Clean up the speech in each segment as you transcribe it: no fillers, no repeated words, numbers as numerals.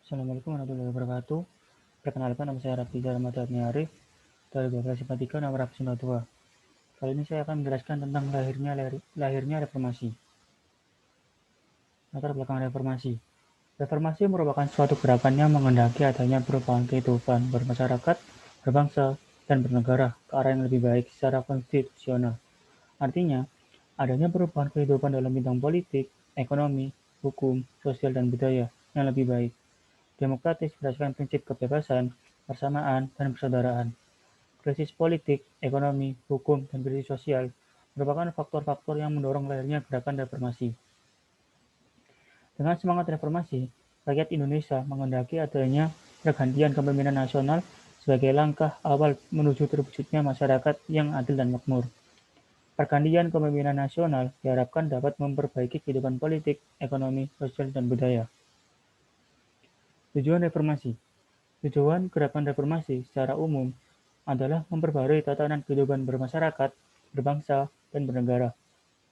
Assalamualaikum warahmatullahi wabarakatuh. Perkenalkan, nama saya Raffi Rahmat Arif dari 1243 nomor 102. Kali ini saya akan menjelaskan tentang lahirnya reformasi. Latar belakang reformasi. Reformasi merupakan suatu gerakan yang menghendaki adanya perubahan kehidupan bermasyarakat, berbangsa, dan bernegara ke arah yang lebih baik secara konstitusional. Artinya, adanya perubahan kehidupan dalam bidang politik, ekonomi, hukum, sosial, dan budaya yang lebih baik. Demokratis berdasarkan prinsip kebebasan, persamaan, dan persaudaraan. Krisis politik, ekonomi, hukum, dan krisis sosial merupakan faktor-faktor yang mendorong lahirnya gerakan reformasi. Dengan semangat reformasi, rakyat Indonesia menghendaki adanya pergantian kepemimpinan nasional sebagai langkah awal menuju terwujudnya masyarakat yang adil dan makmur. Pergantian kepemimpinan nasional diharapkan dapat memperbaiki kehidupan politik, ekonomi, sosial, dan budaya. Tujuan reformasi. Tujuan gerakan reformasi secara umum adalah memperbarui tatanan kehidupan bermasyarakat, berbangsa, dan bernegara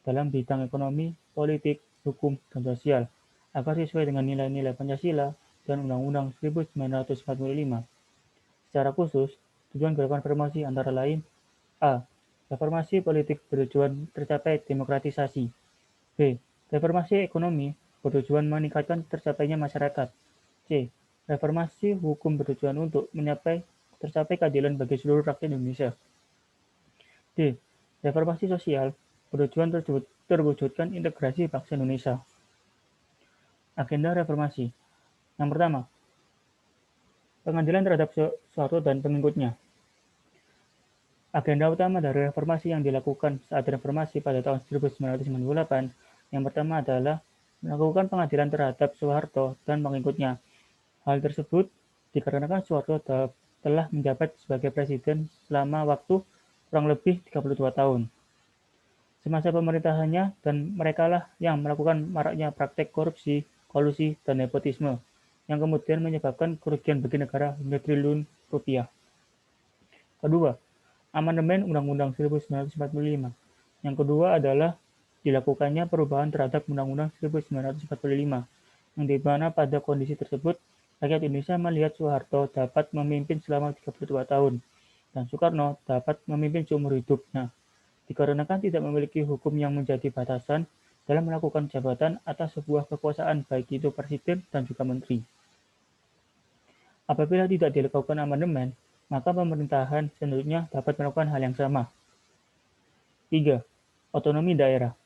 dalam bidang ekonomi, politik, hukum, dan sosial agar sesuai dengan nilai-nilai Pancasila dan Undang-Undang 1945. Secara khusus, tujuan gerakan reformasi antara lain: A. Reformasi politik bertujuan tercapai demokratisasi. B. Reformasi ekonomi bertujuan meningkatkan tercapainya masyarakat. C. Reformasi hukum bertujuan untuk tercapai keadilan bagi seluruh rakyat Indonesia. D. Reformasi sosial bertujuan terwujudkan integrasi bangsa Indonesia. Agenda reformasi. Yang pertama, pengadilan terhadap Soeharto dan pengikutnya. Agenda utama dari reformasi yang dilakukan saat reformasi pada tahun 1998 yang pertama adalah melakukan pengadilan terhadap Soeharto dan pengikutnya. Hal tersebut dikarenakan Soeharto telah menjabat sebagai presiden selama waktu kurang lebih 32 tahun. Semasa pemerintahannya dan merekalah yang melakukan maraknya praktek korupsi, kolusi, dan nepotisme yang kemudian menyebabkan kerugian bagi negara hingga triliun rupiah. Kedua, amandemen Undang-Undang 1945. Yang kedua adalah dilakukannya perubahan terhadap Undang-Undang 1945, yang di mana pada kondisi tersebut rakyat Indonesia melihat Soeharto dapat memimpin selama 32 tahun dan Soekarno dapat memimpin seumur hidupnya, dikarenakan tidak memiliki hukum yang menjadi batasan dalam melakukan jabatan atas sebuah kekuasaan baik itu presiden dan juga menteri. Apabila tidak dilakukan amandemen, maka pemerintahan selanjutnya dapat melakukan hal yang sama. 3. Otonomi daerah.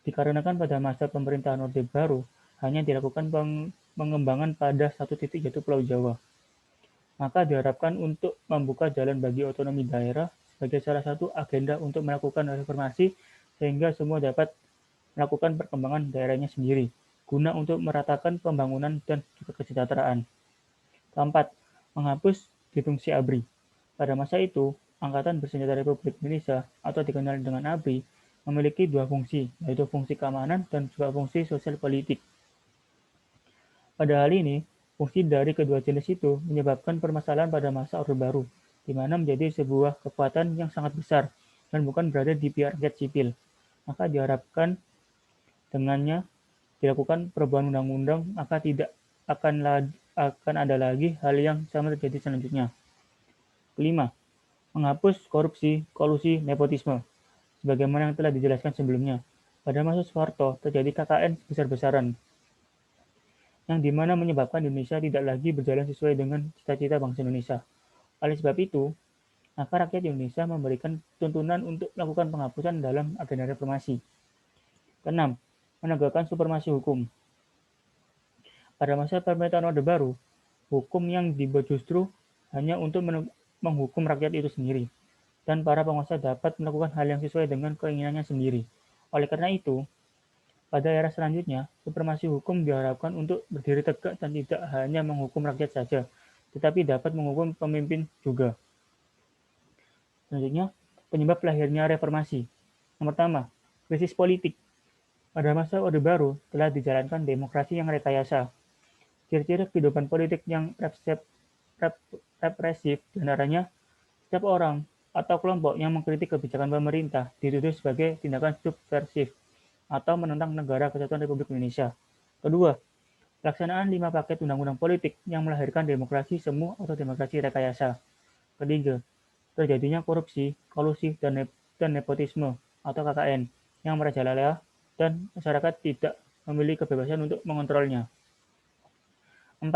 Dikarenakan pada masa pemerintahan Orde Baru hanya dilakukan pengembangan pada satu titik yaitu Pulau Jawa, maka diharapkan untuk membuka jalan bagi otonomi daerah sebagai salah satu agenda untuk melakukan reformasi sehingga semua dapat melakukan perkembangan daerahnya sendiri, guna untuk meratakan pembangunan dan juga kesejahteraan. Keempat, menghapus difungsi ABRI. Pada masa itu, Angkatan Bersenjata Republik Indonesia atau dikenal dengan ABRI memiliki dua fungsi, yaitu fungsi keamanan dan juga fungsi sosial politik. Pada hal ini, fungsi dari kedua jenis itu menyebabkan permasalahan pada masa Orde Baru, di mana menjadi sebuah kekuatan yang sangat besar dan bukan berada di pihak rakyat sipil. Maka diharapkan dengannya dilakukan perubahan undang-undang, maka tidak akan ada lagi hal yang sama terjadi selanjutnya. Kelima, menghapus korupsi, kolusi, nepotisme. Sebagaimana yang telah dijelaskan sebelumnya, pada masa Soeharto terjadi KKN besar-besaran, yang dimana menyebabkan Indonesia tidak lagi berjalan sesuai dengan cita-cita bangsa Indonesia. Oleh sebab itu, maka rakyat Indonesia memberikan tuntunan untuk melakukan penghapusan dalam agenda reformasi. Keenam, menegakkan supremasi hukum. Pada masa pemerintahan Orde Baru, hukum yang dibuat justru hanya untuk menghukum rakyat itu sendiri, dan para penguasa dapat melakukan hal yang sesuai dengan keinginannya sendiri. Oleh karena itu, pada era selanjutnya, supremasi hukum diharapkan untuk berdiri tegak dan tidak hanya menghukum rakyat saja, tetapi dapat menghukum pemimpin juga. Selanjutnya, penyebab lahirnya reformasi. Yang pertama, krisis politik. Pada masa Orde Baru telah dijalankan demokrasi yang rekayasa. Ciri-ciri kehidupan politik yang represif diantaranya setiap orang atau kelompok yang mengkritik kebijakan pemerintah dituduh sebagai tindakan subversif atau menentang negara kesatuan Republik Indonesia. Kedua, Pelaksanaan 5 paket undang-undang politik yang melahirkan demokrasi semu atau demokrasi rekayasa. Ketiga, terjadinya korupsi, kolusi, dan nepotisme atau KKN yang merajalela dan masyarakat tidak memiliki kebebasan untuk mengontrolnya. 4.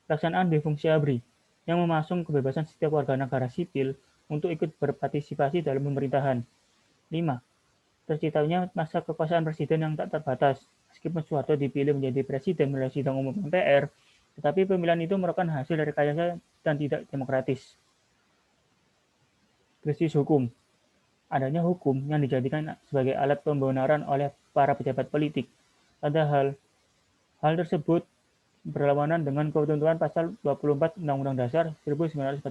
Pelaksanaan defungsi ABRI yang memasung kebebasan setiap warga negara sipil untuk ikut berpartisipasi dalam pemerintahan. 5. Terciptanya masa kekuasaan presiden yang tak terbatas. Meskipun Soeharto dipilih menjadi presiden melalui sidang umum MPR, tetapi pemilihan itu merupakan hasil dari rekayasa dan tidak demokratis. Krisis hukum. Adanya hukum yang dijadikan sebagai alat pembenaran oleh para pejabat politik. Padahal hal tersebut berlawanan dengan ketentuan pasal 24 Undang-Undang Dasar 1945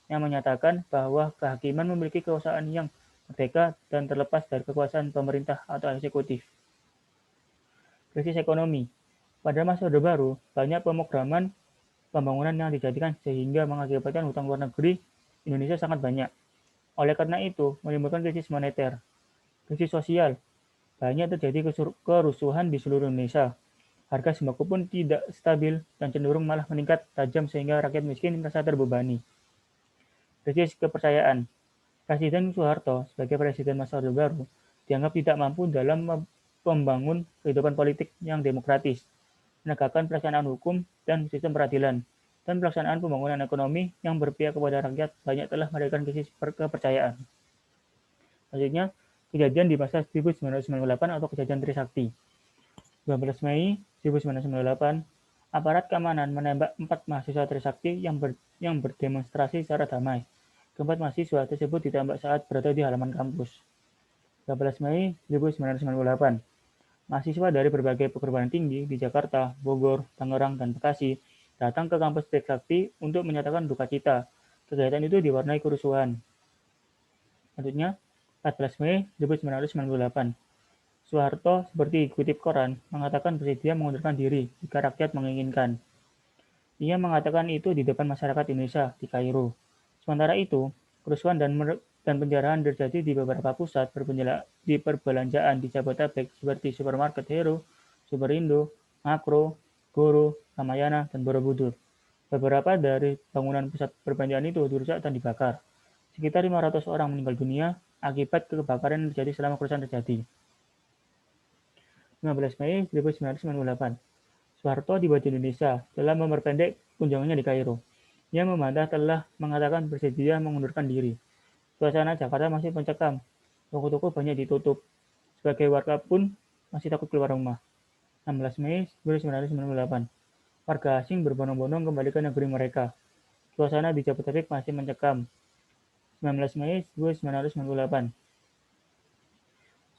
yang menyatakan bahwa kehakiman memiliki kekuasaan yang merdeka dan terlepas dari kekuasaan pemerintah atau eksekutif. Krisis ekonomi. Pada masa Orde Baru, banyak pemrograman pembangunan yang dijadikan sehingga mengakibatkan hutang luar negeri Indonesia sangat banyak. Oleh karena itu, menimbulkan krisis moneter. Krisis sosial. Banyak terjadi kerusuhan di seluruh Indonesia. Harga sembako pun tidak stabil dan cenderung malah meningkat tajam sehingga rakyat miskin merasa terbebani. Krisis kepercayaan. Presiden Soeharto sebagai presiden masa Orde Baru dianggap tidak mampu dalam membangun kehidupan politik yang demokratis, menegakkan pelaksanaan hukum dan sistem peradilan, dan pelaksanaan pembangunan ekonomi yang berpihak kepada rakyat banyak telah melahirkan krisis kepercayaan. Selanjutnya, kejadian di masa 1998 atau kejadian Trisakti. 12 Mei 1998, aparat keamanan menembak 4 mahasiswa Trisakti yang berdemonstrasi secara damai. Keempat mahasiswa tersebut ditembak saat berada di halaman kampus. 12 Mei 1998, mahasiswa dari berbagai perguruan tinggi di Jakarta, Bogor, Tangerang, dan Bekasi datang ke kampus Trisakti untuk menyatakan duka cita. Kegiatan itu diwarnai kerusuhan. Selanjutnya, 14 Mei 1998, Soeharto seperti dikutip koran mengatakan bersedia mengundurkan diri jika rakyat menginginkan. Ia mengatakan itu di depan masyarakat Indonesia di Kairo. Sementara itu, kerusuhan dan penjarahan terjadi di beberapa pusat di perbelanjaan di Jabodetabek seperti Supermarket Hero, Superindo, Makro, Goro, Ramayana, dan Borobudur. Beberapa dari bangunan pusat perbelanjaan itu dirusak dan dibakar. Sekitar 500 orang meninggal dunia akibat kebakaran yang terjadi selama kerusuhan terjadi. 15 Mei 1998, Soeharto tiba di Indonesia telah memperpendek kunjungannya di Kairo. Ia membantah telah mengatakan bersedia mengundurkan diri. Suasana Jakarta masih mencekam. Toko-toko banyak ditutup. Sebagai warga pun masih takut keluar rumah. 16 Mei 1998, warga asing berbondong-bondong kembali ke negeri mereka. Suasana di Jabodetabek masih mencekam. 19 Mei 1998,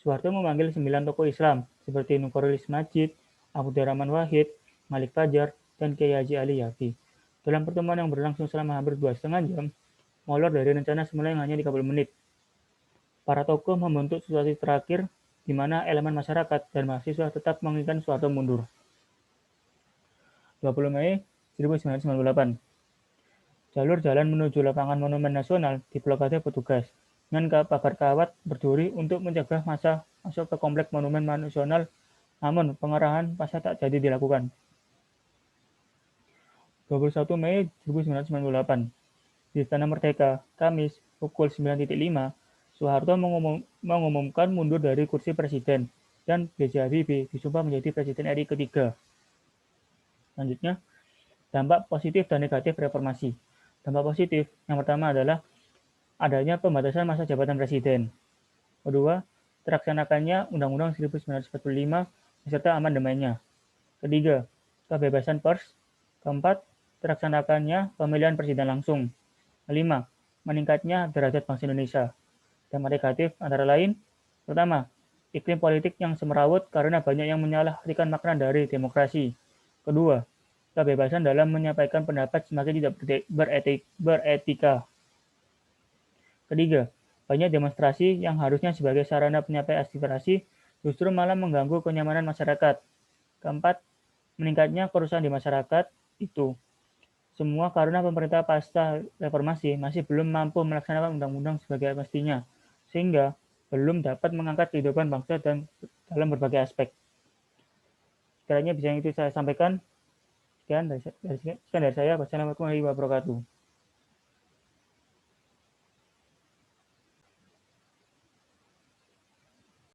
Soeharto memanggil 9 tokoh Islam seperti Nurcholish Madjid, Abdurrahman Wahid, Malik Fajar, dan Kiai Haji Ali Yafi. Dalam pertemuan yang berlangsung selama hampir 2,5 jam, molor dari rencana semula yang hanya 30 menit. Para tokoh membentuk situasi terakhir di mana elemen masyarakat dan mahasiswa tetap menginginkan Soeharto mundur. 20 Mei 1998, jalur jalan menuju lapangan Monumen Nasional diblokade petugas dengan pagar kawat berduri untuk mencegah massa masuk ke komplek Monumen Nasional, namun pengerahan massa tak jadi dilakukan. 21 Mei 1998, di Istana Merdeka, Kamis, pukul 9.05, Soeharto mengumumkan mundur dari kursi presiden dan B.J. Habibie disumpah menjadi presiden RI ketiga. Selanjutnya, dampak positif dan negatif reformasi. Dampak positif yang pertama adalah adanya pembatasan masa jabatan presiden. Kedua, terlaksanakannya Undang-Undang 1945 beserta amandemennya. Ketiga, kebebasan pers. Keempat, terlaksanakannya pemilihan presiden langsung. Kelima, meningkatnya derajat bangsa Indonesia. Dampak negatif antara lain, pertama, iklim politik yang semerawut karena banyak yang menyalahartikan makna dari demokrasi. Kedua, kebebasan dalam menyampaikan pendapat semakin tidak beretika. Ketiga, banyak demonstrasi yang harusnya sebagai sarana penyampaian aspirasi justru malah mengganggu kenyamanan masyarakat. Keempat, meningkatnya kerusuhan di masyarakat itu semua karena pemerintah pasca reformasi masih belum mampu melaksanakan undang-undang sebagai mestinya, sehingga belum dapat mengangkat kehidupan bangsa dan dalam berbagai aspek. Sekiranya bisa yang itu saya sampaikan. Sekian dari saya. Wassalamualaikum warahmatullahi wabarakatuh.